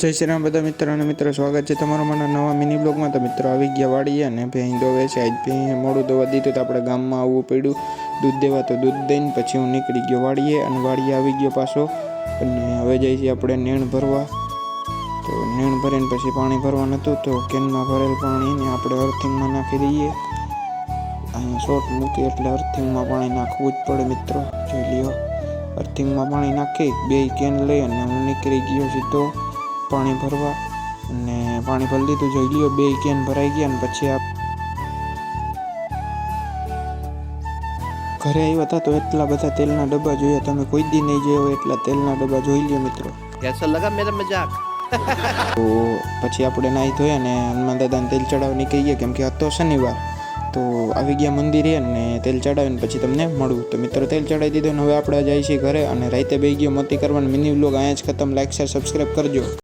જય શ્રી રામ બધા મિત્રો અને મિત્રો, સ્વાગત છે તમારું મારા નવા મિની બ્લોગમાં। તો મિત્રો આવી ગયા વાડીએ અને ભેંસ દોવે છે। આજ ભેંસ મોડું દોવા દીધું તો આપણે ગામમાં આવવું પડ્યું દૂધ દેવા। તો દૂધ દઈને પછી હું નીકળી ગયો વાડીએ અને વાડીએ આવી ગયો પાછો અને હવે જઈએ છીએ આપણે નેણ ભરવા। તો નેણ ભરીને પછી પાણી ભરવાનું હતું તો કેનમાં ભરેલ પાણીને આપણે અર્થિંગમાં નાખી દઈએ। અહીંયા શોર્ટ મૂકી એટલે અર્થિંગમાં પાણી નાખવું જ પડે મિત્રો, જોઈ લ્યો। અર્થિંગમાં પાણી નાખી 2 કેન લઈ અને હું નીકળી ગયો સીધો પાણી ભરવા અને પાણી ભરી લીધું, જોઈ લ્યો 2 કેન ભરાઈ ગયા। અને પછી ઘરે આવ્યા હતા તો એટલા બધા તેલના ડબ્બા જોયા, તમે કોઈ દી નહીં જોયો એટલા તેલના ડબ્બા જોઈ લ્યો મિત્રો। कैसा लगा मेरा मजाक? તો પછી આપણે નાહી ધોયા અને હનુમાન દાદાને તેલ ચડાવવા નીકળી ગયા, કેમ કે હતો શનિવાર। તો આવી ગયા મંદિરે અને તેલ ચડાવીને પછી તમને મળું। તો મિત્રો તેલ ચડાવી દીધું અને હવે આપણે જઈએ છીએ ઘરે અને રાતે બેસી ગયો મોતી કરવાનું। મિની વ્લોગ અહીંયા જ ખતમ। લાઈક શેર સબસ્ક્રાઈબ કરજો।